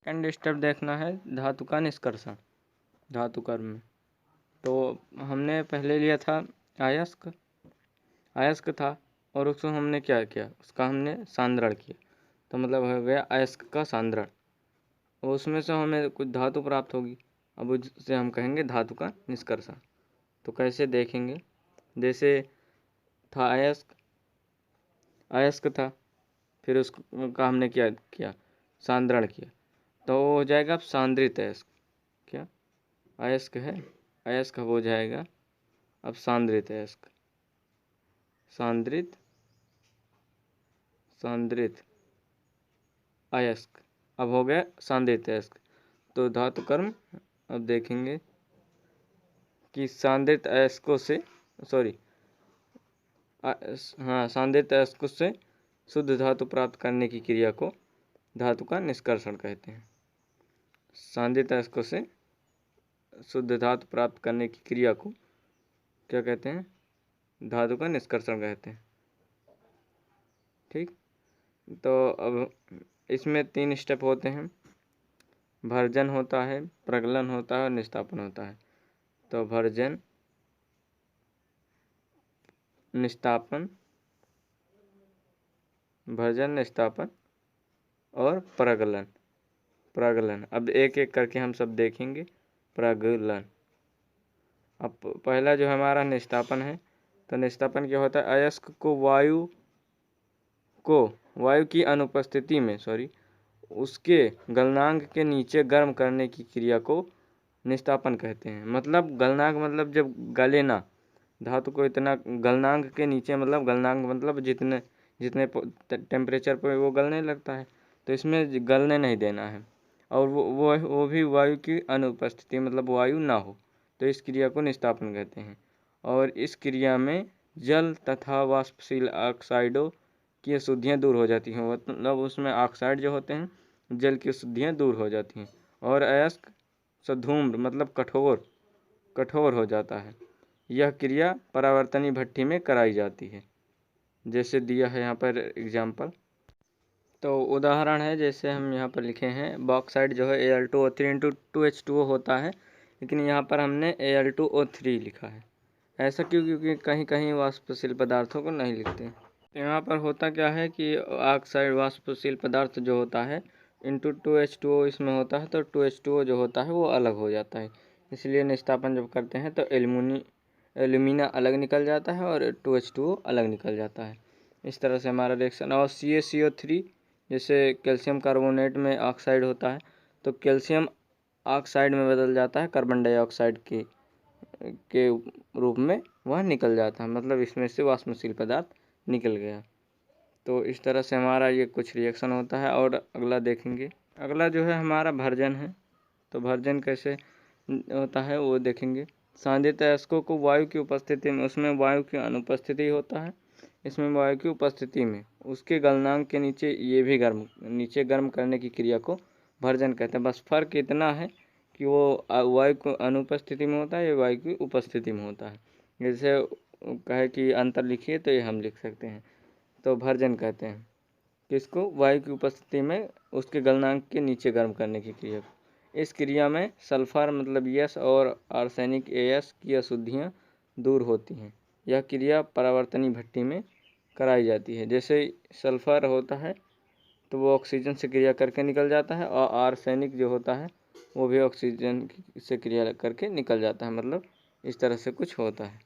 Second step देखना है धातु का निष्कर्षण धातु कर्म में। तो हमने पहले लिया था अयस्क था और उसको हमने क्या किया, उसका हमने सांद्रण किया, तो मतलब हो गया अयस्क का सांद्रण। और उसमें से हमें कुछ धातु प्राप्त होगी, अब उससे हम कहेंगे धातु का निष्कर्षण। तो कैसे देखेंगे, जैसे था अयस्क था, फिर उसका हमने क्या किया, सांद्रण किया, तो वो हो जाएगा अब सांद्रित अयस्क। क्या अयस्क है, अयस्क हो जाएगा अब सांद्रित अयस्क, सांद्रित अयस्क, अब हो गया सांद्रित अयस्क। तो धातु कर्म अब देखेंगे कि सांद्रित अयस्कों से सांद्रित अयस्कों से शुद्ध धातु प्राप्त करने की क्रिया को धातु का निष्कर्षण कहते हैं। सांद्रित अयस्कों से शुद्ध धातु प्राप्त करने की क्रिया को क्या कहते हैं, धातु का निष्कर्षण कहते हैं। ठीक, तो अब इसमें 3 स्टेप होते हैं, भर्जन होता है, प्रगलन होता है और निस्तापन होता है। तो भर्जन, निस्तापन और प्रगलन। अब एक एक करके हम सब देखेंगे। प्रगलन, अब पहला जो हमारा निस्तापन है, तो निस्तापन क्या होता है, अयस्क को वायु की अनुपस्थिति में उसके गलनांक के नीचे गर्म करने की क्रिया को निस्तापन कहते हैं। मतलब गलनांक मतलब जब गले ना धातु को इतना गलनांक के नीचे, मतलब गलनांक मतलब जितने टेम्परेचर पर वो गलने लगता है, तो इसमें गलने नहीं देना है। और वो भी वायु की अनुपस्थिति, मतलब वायु ना हो, तो इस क्रिया को निस्तापन कहते हैं। और इस क्रिया में जल तथा वाष्पशील ऑक्साइडों की अशुद्धियाँ दूर हो जाती हैं, मतलब उसमें ऑक्साइड जो होते हैं, जल की अशुद्धियाँ दूर हो जाती हैं और अयस्क सधूम्र मतलब कठोर हो जाता है। यह क्रिया परावर्तनी भट्ठी में कराई जाती है, जैसे दिया है यहाँ पर एग्जाम्पल। तो उदाहरण है, जैसे हम यहाँ पर लिखे हैं बॉक्साइड जो है Al2O3 इंटू 2H2O होता है, लेकिन यहाँ पर हमने Al2O3 लिखा है। ऐसा क्यों, क्योंकि कहीं कहीं वाष्पशील पदार्थों को नहीं लिखते हैं। तो यहाँ पर होता क्या है कि ऑक्साइड वाष्पशील पदार्थ जो होता है इंटू 2H2O इसमें होता है, तो 2H2O जो होता है वो अलग हो जाता है, इसलिए निस्तापन जब करते हैं तो एल्यूमिना अलग निकल जाता है और 2H2O अलग निकल जाता है। इस तरह से हमारा रिएक्शन। और CaCO3 जैसे कैल्शियम कार्बोनेट में ऑक्साइड होता है, तो कैल्शियम ऑक्साइड में बदल जाता है, कार्बन डाइऑक्साइड के रूप में वह निकल जाता है, मतलब इसमें से वाष्पशील पदार्थ निकल गया। तो इस तरह से हमारा ये कुछ रिएक्शन होता है। और अगला देखेंगे, अगला जो है हमारा भर्जन है। तो भर्जन कैसे होता है वो देखेंगे। सांद्रित अयस्कों को वायु की उपस्थिति में, उसमें वायु की अनुपस्थिति होता है, इसमें वायु की उपस्थिति में उसके गलनांक के नीचे ये भी गर्म करने की क्रिया को भर्जन कहते हैं। बस फर्क इतना है कि वो वायु को अनुपस्थिति में होता है, ये वायु की उपस्थिति में होता है। जैसे कहे कि अंतर लिखिए, तो ये हम लिख सकते हैं। तो भर्जन कहते हैं किसको, वायु की उपस्थिति में उसके गलनांक के नीचे गर्म करने की क्रिया को। इस क्रिया में सल्फर मतलब यस और आर्सेनिक AS की अशुद्धियाँ दूर होती हैं। यह क्रिया परावर्तनी भट्ठी में कराई जाती है। जैसे सल्फर होता है तो वो ऑक्सीजन से क्रिया करके निकल जाता है, और आर्सेनिक जो होता है वो भी ऑक्सीजन से क्रिया करके निकल जाता है, मतलब इस तरह से कुछ होता है।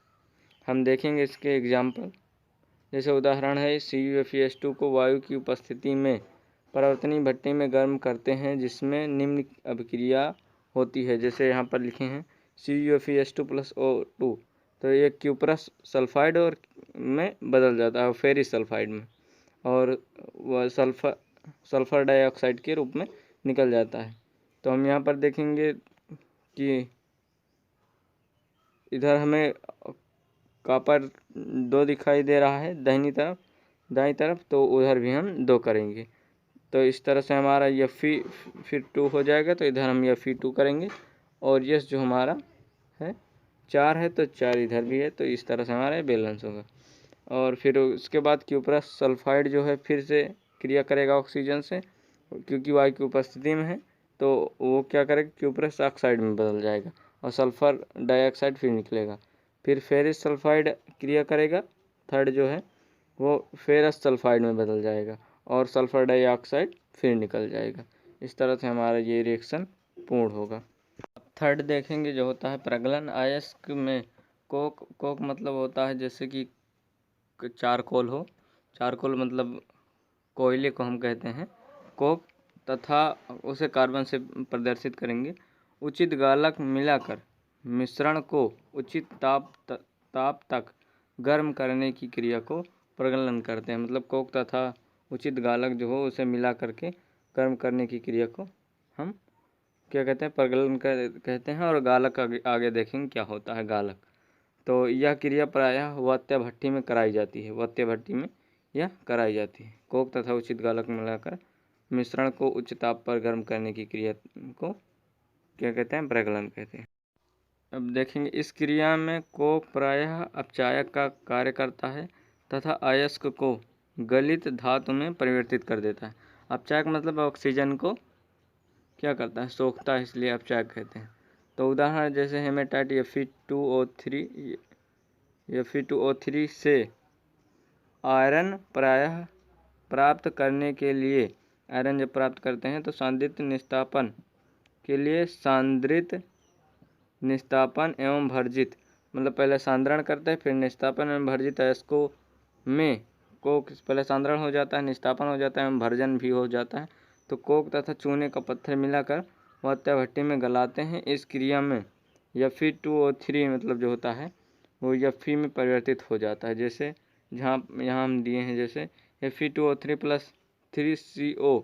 हम देखेंगे इसके एग्जाम्पल। जैसे उदाहरण है CuFeS2 को वायु की उपस्थिति में परावर्तनी भट्ठी में गर्म करते हैं, जिसमें निम्न अभिक्रिया होती है। जैसे यहाँ पर लिखे हैं CuFeS2 + O2, तो ये क्यूपरस सल्फाइड और में बदल जाता है फेरिस सल्फाइड में, और वह सल्फर डाइऑक्साइड के रूप में निकल जाता है। तो हम यहाँ पर देखेंगे कि इधर हमें कॉपर 2 दिखाई दे रहा है दाईं तरफ, तो उधर भी हम 2 करेंगे। तो इस तरह से हमारा यह फिर 2 हो जाएगा, तो इधर हम यह फिर 2 करेंगे। और यस जो हमारा है 4 है, तो 4 इधर भी है, तो इस तरह से हमारा बैलेंस होगा। और फिर उसके बाद क्यूपरस सल्फाइड जो है फिर से क्रिया करेगा ऑक्सीजन से, क्योंकि वायु की उपस्थिति में है, तो वो क्या करेगा, क्यूप्रस ऑक्साइड में बदल जाएगा और सल्फर डाइऑक्साइड फिर निकलेगा। फिर फेरिस सल्फाइड क्रिया करेगा, थर्ड जो है वो फेरस सल्फाइड में बदल जाएगा और सल्फर डाइऑक्साइड फिर निकल जाएगा। इस तरह से हमारा ये रिएक्शन पूर्ण होगा। थर्ड देखेंगे जो होता है प्रगलन। अयस्क में कोक मतलब होता है जैसे कि चारकोल हो, चारकोल मतलब कोयले को हम कहते हैं कोक, तथा उसे कार्बन से प्रदर्शित करेंगे। उचित गालक मिलाकर मिश्रण को उचित ताप तक गर्म करने की क्रिया को प्रगलन कहते हैं। मतलब कोक तथा उचित गालक जो हो उसे मिला करके गर्म करने की क्रिया को हम क्या कहते हैं, प्रगलन कहते हैं। और गालक आगे देखेंगे क्या होता है गालक। तो यह क्रिया प्रायः वात्या भट्टी में कराई जाती है, वात्या भट्टी में यह कराई जाती है। कोक तथा उचित गालक मिलाकर मिश्रण को उच्च ताप पर गर्म करने की क्रिया को क्या कहते हैं, प्रगलन कहते हैं। अब देखेंगे इस क्रिया में कोक प्रायः अपचायक का कार्य करता है तथा अयस्क को गलित धातु में परिवर्तित कर देता है। अपचायक मतलब ऑक्सीजन को क्या करता है, सोखता है, इसलिए अपचायक कहते हैं। तो उदाहरण जैसे हेमेटाइट Fe2O3 से आयरन प्राप्त करने के लिए, आयरन जब प्राप्त करते हैं तो सांद्रित निस्तापन के लिए सांद्रित निस्तापन एवं भर्जित, मतलब पहले सांद्रण करते हैं फिर निस्तापन एवं भर्जित अयस्कों में कोक पहले सांद्रण हो जाता है, निस्तापन हो जाता है एवं भर्जन भी हो जाता है। तो कोक तथा चूने का पत्थर मिलाकर वात्या भट्टी में गलाते हैं। इस क्रिया में Fe2O3 मतलब जो होता है वो Fe में परिवर्तित हो जाता है। जैसे यहाँ हम दिए हैं जैसे Fe2O3 प्लस 3CO,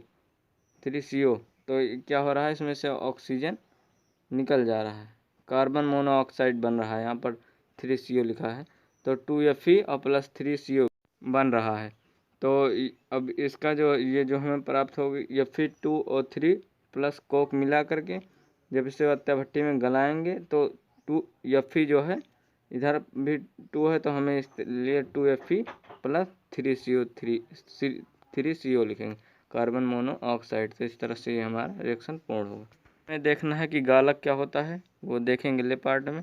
तो क्या हो रहा है, इसमें से ऑक्सीजन निकल जा रहा है, कार्बन मोनोऑक्साइड बन रहा है। यहाँ पर 3CO लिखा है तो 2Fe और प्लस 3CO बन रहा है। तो अब इसका जो ये जो हमें प्राप्त होगी Fe2O3 प्लस कोक मिला करके जब इसे वात्या भट्टी में गलाएंगे तो 2Fe जो है, इधर भी 2 है तो हमें इसलिए 2Fe प्लस 3CO लिखेंगे, कार्बन मोनोऑक्साइड। तो इस तरह से हमारा रिएक्शन पूर्ण होगा। हमें देखना है कि गालक क्या होता है, वो देखेंगे ले पार्ट में।